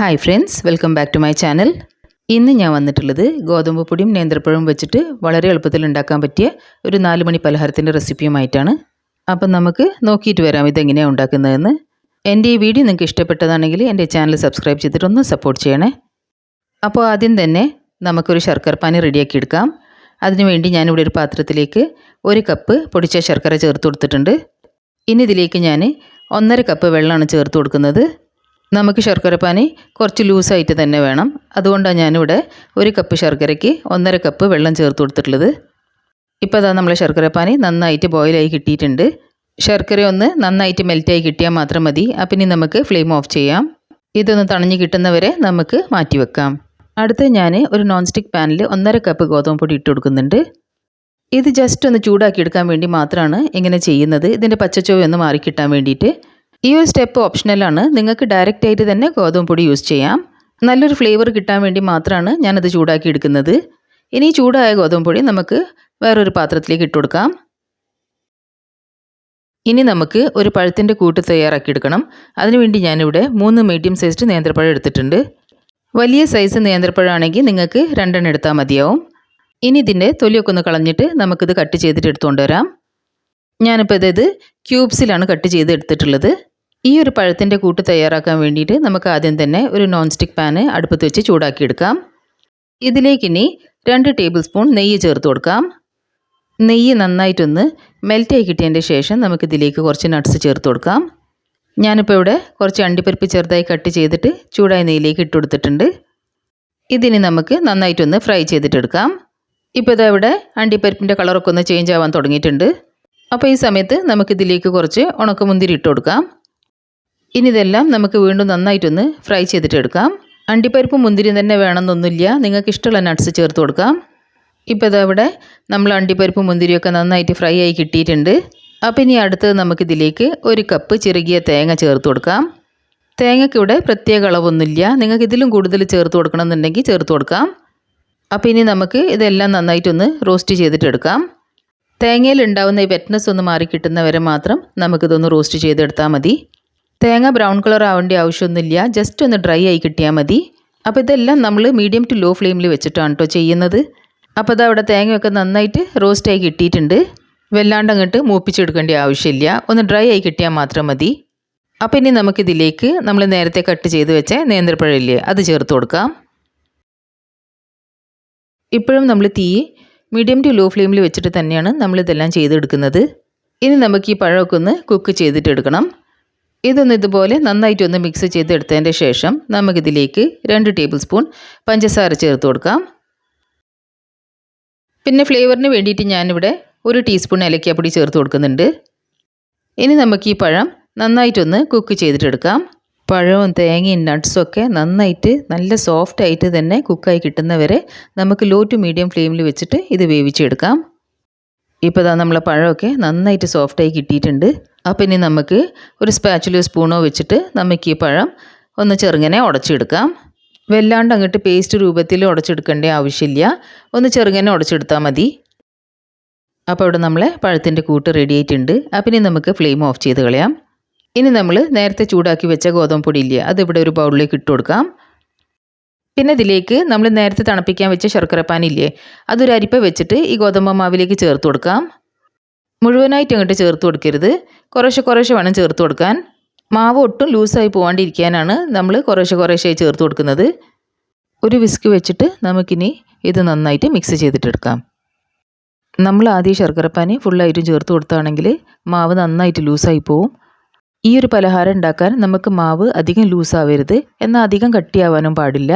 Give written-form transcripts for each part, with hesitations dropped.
Hi friends, welcome back to my channel. ഇന്ന് ഞാൻ വന്നിട്ടുള്ളത് ഗോതമ്പ് പൊടിയും നേന്ത്രപ്പഴവും വെച്ചിട്ട് വളരെ എളുപ്പത്തിൽ ഉണ്ടാക്കാൻ പറ്റിയ ഒരു 4 മണി പലഹാരത്തിന്റെ റെസിപ്പിയുമായിട്ടാണ്. അപ്പോൾ നമുക്ക് നോക്കിയിട്ട് വരാം ഇതെങ്ങനെയാണ് ഉണ്ടാക്കുന്നതെന്ന്. എൻ്റെ ഈ വീഡിയോ നിങ്ങൾക്ക് ഇഷ്ടപ്പെട്ടതാണെങ്കിൽ എൻ്റെ ചാനൽ സബ്സ്ക്രൈബ് ചെയ്തിട്ട് ഒന്ന് സപ്പോർട്ട് ചെയ്യണേ. അപ്പോൾ ആദ്യം തന്നെ നമുക്കൊരു ശർക്കര പാനി റെഡിയാക്കി എടുക്കാം. അതിനുവേണ്ടി ഞാനിവിടെ ഒരു പാത്രത്തിലേക്ക് 1 കപ്പ് പൊടിച്ച ശർക്കര ചേർത്ത് കൊടുത്തിട്ടുണ്ട്. ഇനി ഇതിലേക്ക് ഞാൻ 1.5 കപ്പ് വെള്ളമാണ് ചേർത്ത് കൊടുക്കുന്നത്. നമുക്ക് ശർക്കരപ്പാനി കുറച്ച് ലൂസായിട്ട് തന്നെ വേണം. അതുകൊണ്ടാണ് ഞാനിവിടെ 1 കപ്പ് ശർക്കരയ്ക്ക് 1.5 കപ്പ് വെള്ളം ചേർത്ത് കൊടുത്തിട്ടുള്ളത്. ഇപ്പോൾ അതാ നമ്മളെ ശർക്കരപ്പാനി നന്നായിട്ട് ബോയിലായി കിട്ടിയിട്ടുണ്ട്. ശർക്കര ഒന്ന് നന്നായിട്ട് മെൽറ്റായി കിട്ടിയാൽ മാത്രം മതി. അപ്പം ഇനി നമുക്ക് ഫ്ലെയിം ഓഫ് ചെയ്യാം. ഇതൊന്ന് തണിഞ്ഞ് കിട്ടുന്നവരെ നമുക്ക് മാറ്റി വെക്കാം. അടുത്ത് ഞാൻ ഒരു നോൺ സ്റ്റിക്ക് പാനിൽ 1.5 കപ്പ് ഗോതമ്പ് പൊടി ഇട്ട് കൊടുക്കുന്നുണ്ട്. ഇത് ജസ്റ്റ് ഒന്ന് ചൂടാക്കി എടുക്കാൻ വേണ്ടി മാത്രമാണ് ഇങ്ങനെ ചെയ്യുന്നത്. ഇതിൻ്റെ പച്ചച്ചുവ ഒന്ന് മാറിക്കിട്ടാൻ വേണ്ടിയിട്ട്. ഈ ഒരു സ്റ്റെപ്പ് ഓപ്ഷണലാണ്. നിങ്ങൾക്ക് ഡയറക്റ്റ് ആയിട്ട് തന്നെ ഗോതമ്പ് പൊടി യൂസ് ചെയ്യാം. നല്ലൊരു ഫ്ലേവർ കിട്ടാൻ വേണ്ടി മാത്രമാണ് ഞാനത് ചൂടാക്കി എടുക്കുന്നത്. ഇനി ചൂടായ ഗോതമ്പ് പൊടി നമുക്ക് വേറൊരു പാത്രത്തിലേക്ക് ഇട്ട് കൊടുക്കാം. ഇനി നമുക്ക് ഒരു പഴത്തിൻ്റെ കൂട്ട് തയ്യാറാക്കി എടുക്കണം. അതിനുവേണ്ടി ഞാനിവിടെ 3 മീഡിയം സൈസ്ഡ് നേന്ത്രപ്പഴം എടുത്തിട്ടുണ്ട്. വലിയ സൈസ് നേന്ത്രപ്പഴമാണെങ്കിൽ നിങ്ങൾക്ക് 2 എണ്ണം എടുത്താൽ മതിയാവും. ഇനി ഇതിൻ്റെ തൊലിയൊക്കെ ഒന്ന് കളഞ്ഞിട്ട് നമുക്കിത് കട്ട് ചെയ്തിട്ട് എടുത്തുകൊണ്ട് വരാം. ഞാനിപ്പോൾ ഇത് ക്യൂബ്സിലാണ് കട്ട് ചെയ്ത് എടുത്തിട്ടുള്ളത്. ഈ ഒരു പഴത്തിൻ്റെ കൂട്ട് തയ്യാറാക്കാൻ വേണ്ടിയിട്ട് നമുക്ക് ആദ്യം തന്നെ ഒരു നോൺ സ്റ്റിക്ക് പാന് അടുപ്പത്ത് വെച്ച് ചൂടാക്കിയെടുക്കാം. ഇതിലേക്ക് ഇനി 2 ടേബിൾ സ്പൂൺ നെയ്യ് ചേർത്ത് കൊടുക്കാം. നെയ്യ് നന്നായിട്ടൊന്ന് മെൽറ്റായി കിട്ടിയതിൻ്റെ ശേഷം നമുക്കിതിലേക്ക് കുറച്ച് നട്ട്സ് ചേർത്ത് കൊടുക്കാം. ഞാനിപ്പോൾ ഇവിടെ കുറച്ച് അണ്ടിപ്പരിപ്പ് ചെറുതായി കട്ട് ചെയ്തിട്ട് ചൂടായ നെയ്യിലേക്ക് ഇട്ട് കൊടുത്തിട്ടുണ്ട്. ഇതിനി നമുക്ക് നന്നായിട്ടൊന്ന് ഫ്രൈ ചെയ്തിട്ടെടുക്കാം. ഇപ്പോൾ ഇതാ ഇവിടെ അണ്ടിപ്പരിപ്പിൻ്റെ കളറൊക്കെ ഒന്ന് ചേഞ്ച് ആവാൻ തുടങ്ങിയിട്ടുണ്ട്. അപ്പോൾ ഈ സമയത്ത് നമുക്കിതിലേക്ക് കുറച്ച് ഉണക്കമുന്തിരി ഇട്ട് കൊടുക്കാം. ഇനി ഇതെല്ലാം നമുക്ക് വീണ്ടും നന്നായിട്ടൊന്ന് ഫ്രൈ ചെയ്തിട്ടെടുക്കാം. അണ്ടിപ്പരിപ്പും മുന്തിരിയും തന്നെ വേണമെന്നൊന്നുമില്ല, നിങ്ങൾക്ക് ഇഷ്ടമുള്ള നട്ട്സ് ചേർത്ത് കൊടുക്കാം. ഇപ്പോൾ ഇതാ ഇവിടെ നമ്മൾ അണ്ടിപ്പരിപ്പും മുന്തിരിയൊക്കെ നന്നായിട്ട് ഫ്രൈ ആയി കിട്ടിയിട്ടുണ്ട്. അപ്പോൾ ഇനി അടുത്തത് നമുക്കിതിലേക്ക് 1 കപ്പ് ചിരകിയ തേങ്ങ ചേർത്ത് കൊടുക്കാം. തേങ്ങയ്ക്ക് ഇവിടെ പ്രത്യേക അളവൊന്നുമില്ല, നിങ്ങൾക്ക് ഇതിലും കൂടുതൽ ചേർത്ത് കൊടുക്കണമെന്നുണ്ടെങ്കിൽ ചേർത്ത് കൊടുക്കാം. അപ്പോൾ ഇനി നമുക്ക് ഇതെല്ലാം നന്നായിട്ടൊന്ന് റോസ്റ്റ് ചെയ്തിട്ടെടുക്കാം. തേങ്ങയിൽ ഉണ്ടാവുന്ന ഈ വെറ്റ്നസ് ഒന്ന് മാറി കിട്ടുന്നവരെ മാത്രം നമുക്കിതൊന്ന് റോസ്റ്റ് ചെയ്തെടുത്താൽ മതി. തേങ്ങ ബ്രൗൺ കളർ ആവേണ്ട ആവശ്യമൊന്നുമില്ല, ജസ്റ്റ് ഒന്ന് ഡ്രൈ ആയി കിട്ടിയാൽ മതി. അപ്പോൾ ഇതെല്ലാം നമ്മൾ മീഡിയം ടു ലോ ഫ്ലെയിമിൽ വെച്ചിട്ടാണ് കേട്ടോ ചെയ്യുന്നത്. അപ്പോൾ ഇതാ അവിടെ തേങ്ങയൊക്കെ നന്നായിട്ട് റോസ്റ്റായി കിട്ടിയിട്ടുണ്ട്. വല്ലാണ്ട് അങ്ങോട്ട് മൂപ്പിച്ചെടുക്കേണ്ട ആവശ്യമില്ല, ഒന്ന് ഡ്രൈ ആയി കിട്ടിയാൽ മാത്രം മതി. അപ്പോൾ ഇനി നമുക്കിതിലേക്ക് നമ്മൾ നേരത്തെ കട്ട് ചെയ്ത് വെച്ച നേന്ത്രപ്പഴമില്ലേ അത് ചേർത്ത് കൊടുക്കാം. ഇപ്പോഴും നമ്മൾ തീ മീഡിയം ടു ലോ ഫ്ലെയിമിൽ വെച്ചിട്ട് തന്നെയാണ് നമ്മളിതെല്ലാം ചെയ്തെടുക്കുന്നത്. ഇനി നമുക്ക് ഈ പഴമൊക്കെ ഒന്ന് കുക്ക് ചെയ്തിട്ടെടുക്കണം. ഇതൊന്ന് ഇതുപോലെ നന്നായിട്ടൊന്ന് മിക്സ് ചെയ്തെടുത്തതിൻ്റെ ശേഷം നമുക്കിതിലേക്ക് 2 ടേബിൾ സ്പൂൺ പഞ്ചസാര ചേർത്ത് കൊടുക്കാം. പിന്നെ ഫ്ലേവറിന് വേണ്ടിയിട്ട് ഞാനിവിടെ 1 ടീസ്പൂൺ ഏലക്കാപ്പൊടി ചേർത്ത് കൊടുക്കുന്നുണ്ട്. ഇനി നമുക്ക് ഈ പഴം നന്നായിട്ടൊന്ന് കുക്ക് ചെയ്തിട്ടെടുക്കാം. പഴവും തേങ്ങയും നട്ട്സും ഒക്കെ നന്നായിട്ട് നല്ല സോഫ്റ്റ് ആയിട്ട് തന്നെ കുക്കായി കിട്ടുന്നവരെ നമുക്ക് ലോ ടു മീഡിയം ഫ്ലെയിമിൽ വെച്ചിട്ട് ഇത് വേവിച്ചെടുക്കാം. ഇപ്പോൾ ഇതാ നമ്മളെ പഴമൊക്കെ നന്നായിട്ട് സോഫ്റ്റായി കിട്ടിയിട്ടുണ്ട്. അപ്പോൾ ഇനി നമുക്ക് ഒരു സ്പാച്ചുലോ സ്പൂണോ വെച്ചിട്ട് നമുക്ക് ഈ പഴം ഒന്ന് ചെറുങ്ങനെ ഉടച്ചെടുക്കാം. വല്ലാണ്ട് അങ്ങോട്ട് പേസ്റ്റ് രൂപത്തിൽ ഉടച്ചെടുക്കേണ്ട ആവശ്യമില്ല, ഒന്ന് ചെറുങ്ങനെ ഉടച്ചെടുത്താൽ മതി. അപ്പോൾ ഇവിടെ നമ്മളെ പഴത്തിൻ്റെ കൂട്ട് റെഡി ആയിട്ടുണ്ട്. അപ്പം ഇനി നമുക്ക് ഫ്ലെയിം ഓഫ് ചെയ്ത് കളയാം. ഇനി നമ്മൾ നേരത്തെ ചൂടാക്കി വെച്ച ഗോതമ്പ് പൊടി ഇല്ലേ അതിവിടെ ഒരു ബൗളിലേക്ക് ഇട്ട് കൊടുക്കാം. പിന്നെ ഇതിലേക്ക് നമ്മൾ നേരത്തെ തണുപ്പിക്കാൻ വെച്ച ശർക്കരപ്പാനില്ലേ അതൊരു അരിപ്പ വെച്ചിട്ട് ഈ ഗോതമ്പ് മാവിലേക്ക് ചേർത്ത് കൊടുക്കാം. മുഴുവനായിട്ട് അങ്ങോട്ട് ചേർത്ത് കൊടുക്കരുത്, കുറേശ്ശെ വേണം ചേർത്ത് കൊടുക്കാൻ. മാവ് ഒട്ടും ലൂസായി പോകാണ്ടിരിക്കാനാണ് നമ്മൾ കുറേശ്ശെ ചേർത്ത് കൊടുക്കുന്നത്. ഒരു വിസ്ക് വെച്ചിട്ട് നമുക്കിനി ഇത് നന്നായിട്ട് മിക്സ് ചെയ്തിട്ടെടുക്കാം. നമ്മൾ ആദ്യം ശർക്കരപ്പാനി ഫുള്ളായിട്ടും ചേർത്ത് കൊടുത്താണെങ്കിൽ മാവ് നന്നായിട്ട് ലൂസായി പോവും. ഈ ഒരു പലഹാരം ഉണ്ടാക്കാൻ നമുക്ക് മാവ് അധികം ലൂസാവരുത്, എന്നാൽ അധികം കട്ടിയാവാനും പാടില്ല.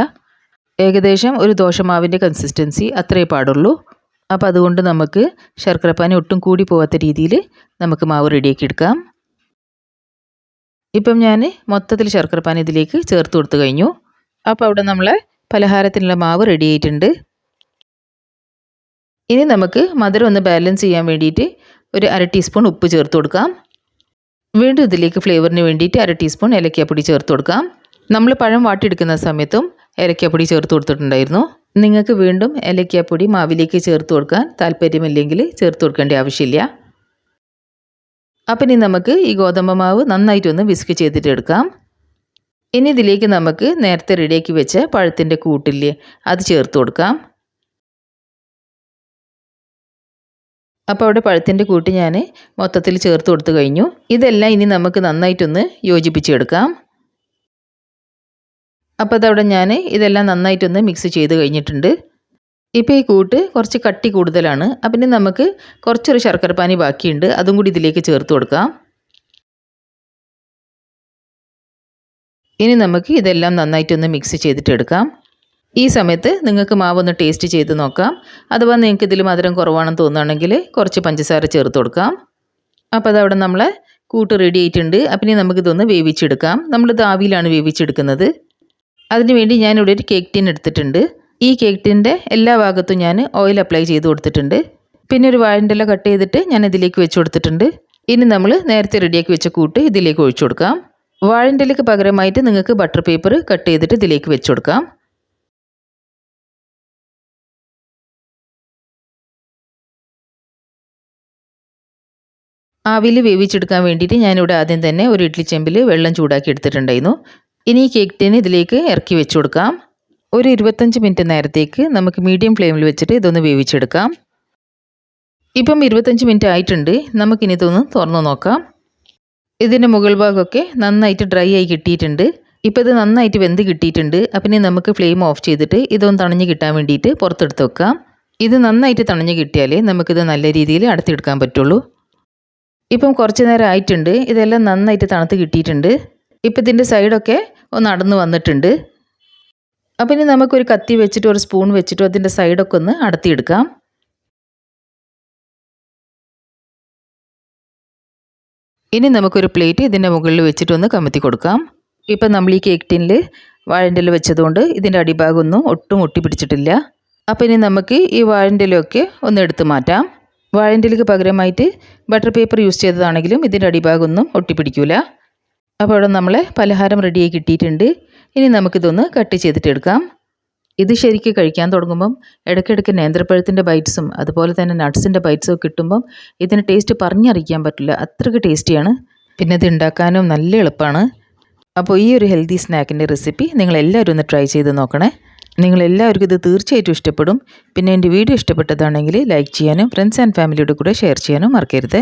ഏകദേശം ഒരു ദോശമാവിൻ്റെ കൺസിസ്റ്റൻസി അത്രയേ പാടുള്ളൂ. അപ്പോൾ അതുകൊണ്ട് നമുക്ക് ശർക്കരപ്പാനി ഒട്ടും കൂടി പോകാത്ത രീതിയിൽ നമുക്ക് മാവ് റെഡിയാക്കി എടുക്കാം. ഇപ്പം ഞാൻ മൊത്തത്തിൽ ശർക്കരപ്പാനി ഇതിലേക്ക് ചേർത്ത് കൊടുത്തു കഴിഞ്ഞു. അപ്പോൾ അവിടെ നമ്മളെ പലഹാരത്തിനുള്ള മാവ് റെഡി ആയിട്ടുണ്ട്. ഇനി നമുക്ക് മധുരം ഒന്ന് ബാലൻസ് ചെയ്യാൻ വേണ്ടിയിട്ട് ഒരു 1/2 ടീസ്പൂൺ ഉപ്പ് ചേർത്ത് കൊടുക്കാം. വീണ്ടും ഇതിലേക്ക് ഫ്ലേവറിന് വേണ്ടിയിട്ട് 1/2 ടീസ്പൂൺ ഏലക്കാപ്പൊടി ചേർത്ത് കൊടുക്കാം. നമ്മൾ പഴം വാട്ടിയെടുക്കുന്ന സമയത്തും ഏലക്കാപ്പൊടി ചേർത്ത് കൊടുത്തിട്ടുണ്ടായിരുന്നു. നിങ്ങൾക്ക് വീണ്ടും ഏലക്കാപ്പൊടി മാവിലേക്ക് ചേർത്ത് കൊടുക്കാൻ താല്പര്യമില്ലെങ്കിൽ ചേർത്ത് കൊടുക്കേണ്ട ആവശ്യമില്ല. അപ്പം ഇനി നമുക്ക് ഈ ഗോതമ്പ് മാവ് നന്നായിട്ടൊന്ന് വിസ്ക് ചെയ്തിട്ടെടുക്കാം. ഇനി ഇതിലേക്ക് നമുക്ക് നേരത്തെ റെഡിയാക്കി വെച്ച പഴത്തിൻ്റെ കൂട്ടില്ലേ അത് ചേർത്ത് കൊടുക്കാം. അപ്പോൾ അവിടെ പഴത്തിൻ്റെ കൂട്ട് ഞാൻ മൊത്തത്തിൽ ചേർത്ത് കൊടുത്തു കഴിഞ്ഞു. ഇതെല്ലാം ഇനി നമുക്ക് നന്നായിട്ടൊന്ന് യോജിപ്പിച്ചെടുക്കാം. അപ്പോൾ അതവിടെ ഞാൻ ഇതെല്ലാം നന്നായിട്ടൊന്ന് മിക്സ് ചെയ്ത് കഴിഞ്ഞിട്ടുണ്ട്. ഇപ്പോൾ ഈ കൂട്ട് കുറച്ച് കട്ടി കൂടുതലാണ്. അപ്പം ഇനി നമുക്ക് കുറച്ചൊരു ശർക്കരപ്പാനി ബാക്കിയുണ്ട്, അതും കൂടി ഇതിലേക്ക് ചേർത്ത് കൊടുക്കാം. ഇനി നമുക്ക് ഇതെല്ലാം നന്നായിട്ടൊന്ന് മിക്സ് ചെയ്തിട്ടെടുക്കാം. ഈ സമയത്ത് നിങ്ങൾക്ക് മാവൊന്ന് ടേസ്റ്റ് ചെയ്ത് നോക്കാം. അഥവാ നിങ്ങൾക്ക് ഇതിൽ മധുരം കുറവാണെന്ന് തോന്നുകയാണെങ്കിൽ കുറച്ച് പഞ്ചസാര ചേർത്ത് കൊടുക്കാം. അപ്പോൾ അതവിടെ നമ്മളെ കൂട്ട് റെഡി ആയിട്ടുണ്ട്. അപ്പം ഇനി നമുക്കിതൊന്ന് വേവിച്ചെടുക്കാം. നമ്മളിത് ആവിയിലാണ് വേവിച്ചെടുക്കുന്നത്. അതിനുവേണ്ടി ഞാനിവിടെ ഒരു കേക്ക് ടിൻ എടുത്തിട്ടുണ്ട്. ഈ കേക്ക് ടിൻ്റെ എല്ലാ ഭാഗത്തും ഞാൻ ഓയിൽ അപ്ലൈ ചെയ്ത് കൊടുത്തിട്ടുണ്ട്. പിന്നെ ഒരു വാഴൻ്റെ ഇല കട്ട് ചെയ്തിട്ട് ഞാൻ ഇതിലേക്ക് വെച്ച് കൊടുത്തിട്ടുണ്ട്. ഇനി നമ്മൾ നേരത്തെ റെഡിയാക്കി വെച്ച കൂട്ട് ഇതിലേക്ക് ഒഴിച്ചു കൊടുക്കാം. വാഴൻ്റെ ഇലയ്ക്ക് പകരമായിട്ട് നിങ്ങൾക്ക് ബട്ടർ പേപ്പർ കട്ട് ചെയ്തിട്ട് ഇതിലേക്ക് വെച്ച് കൊടുക്കാം. ആവിയിൽ വേവിച്ചെടുക്കാൻ വേണ്ടിയിട്ട് ഞാനിവിടെ ആദ്യം തന്നെ ഒരു ഇഡ്ഡലി ചെമ്പിൽ വെള്ളം ചൂടാക്കി എടുത്തിട്ടുണ്ടായിരുന്നു. ഇനി ഈ കേക്ക് ടിൻ ഇതിലേക്ക് ഇറക്കി വെച്ച് കൊടുക്കാം. ഒരു 25 മിനിറ്റ് നേരത്തേക്ക് നമുക്ക് മീഡിയം ഫ്ലെയിമിൽ വെച്ചിട്ട് ഇതൊന്ന് വേവിച്ചെടുക്കാം. ഇപ്പം 25 മിനിറ്റ് ആയിട്ടുണ്ട്. നമുക്കിനി ഇതൊന്ന് തുറന്ന് നോക്കാം. ഇതിൻ്റെ മുകൾ ഭാഗമൊക്കെ നന്നായിട്ട് ഡ്രൈ ആയി കിട്ടിയിട്ടുണ്ട്. ഇപ്പോൾ ഇത് നന്നായിട്ട് വെന്ത് കിട്ടിയിട്ടുണ്ട്. അപ്പം ഇനി നമുക്ക് ഫ്ലെയിം ഓഫ് ചെയ്തിട്ട് ഇതൊന്ന് തണിഞ്ഞ് കിട്ടാൻ വേണ്ടിയിട്ട് പുറത്തെടുത്ത് വെക്കാം. ഇത് നന്നായിട്ട് തണിഞ്ഞ് കിട്ടിയാലേ നമുക്കിത് നല്ല രീതിയിൽ അടത്തിയെടുക്കാൻ പറ്റുള്ളൂ. ഇപ്പം കുറച്ച് നേരം ആയിട്ടുണ്ട്. ഇതെല്ലാം നന്നായിട്ട് തണുത്ത് കിട്ടിയിട്ടുണ്ട്. ഇപ്പം ഇതിൻ്റെ സൈഡൊക്കെ ഒന്ന് അടന്ന് വന്നിട്ടുണ്ട്. അപ്പം ഇനി നമുക്കൊരു കത്തി വെച്ചിട്ടോ ഒരു സ്പൂൺ വെച്ചിട്ടോ അതിൻ്റെ സൈഡൊക്കെ ഒന്ന് അടത്തിയെടുക്കാം. ഇനി നമുക്കൊരു പ്ലേറ്റ് ഇതിൻ്റെ മുകളിൽ വെച്ചിട്ടൊന്ന് കമത്തി കൊടുക്കാം. ഇപ്പം നമ്മൾ ഈ കേക്ക് ടിന്നിൽ വാഴൻ്റെ ഇല വെച്ചതുകൊണ്ട് ഇതിൻ്റെ അടിഭാഗമൊന്നും ഒട്ടും ഒട്ടി പിടിച്ചിട്ടില്ല. അപ്പം ഇനി നമുക്ക് ഈ വാഴൻ്റെ ഇലയൊക്കെ ഒന്ന് എടുത്ത് മാറ്റാം. വാഴൻ്റെ ഇലയ്ക്ക് പകരമായിട്ട് ബട്ടർ പേപ്പർ യൂസ് ചെയ്തതാണെങ്കിലും ഇതിൻ്റെ അടിഭാഗമൊന്നും ഒട്ടിപ്പിടിക്കില്ല. അപ്പോൾ അവിടെ നമ്മളെ പലഹാരം റെഡിയായി കിട്ടിയിട്ടുണ്ട്. ഇനി നമുക്കിതൊന്ന് കട്ട് ചെയ്തിട്ടെടുക്കാം. ഇത് ശരിക്ക് കഴിക്കാൻ തുടങ്ങുമ്പം ഇടയ്ക്കിടയ്ക്ക് നേന്ത്രപ്പഴത്തിൻ്റെ ബൈറ്റ്സും അതുപോലെ തന്നെ നട്ട്സിൻ്റെ ബൈറ്റ്സും ഒക്കെ കിട്ടുമ്പം ഇതിന് ടേസ്റ്റ് പറഞ്ഞറിയിക്കാൻ പറ്റില്ല, അത്രയ്ക്ക് ടേസ്റ്റിയാണ്. പിന്നെ ഇത് ഉണ്ടാക്കാനും നല്ല എളുപ്പമാണ്. അപ്പോൾ ഈ ഒരു ഹെൽത്തി സ്നാക്കിൻ്റെ റെസിപ്പി നിങ്ങളെല്ലാവരും ഒന്ന് ട്രൈ ചെയ്ത് നോക്കണേ. നിങ്ങളെല്ലാവർക്കും ഇത് തീർച്ചയായിട്ടും ഇഷ്ടപ്പെടും. പിന്നെ എൻ്റെ വീഡിയോ ഇഷ്ടപ്പെട്ടതാണെങ്കിൽ ലൈക്ക് ചെയ്യാനും ഫ്രണ്ട്സ് ആൻഡ് ഫാമിലിയുടെ കൂടെ ഷെയർ ചെയ്യാനും മറക്കരുത്.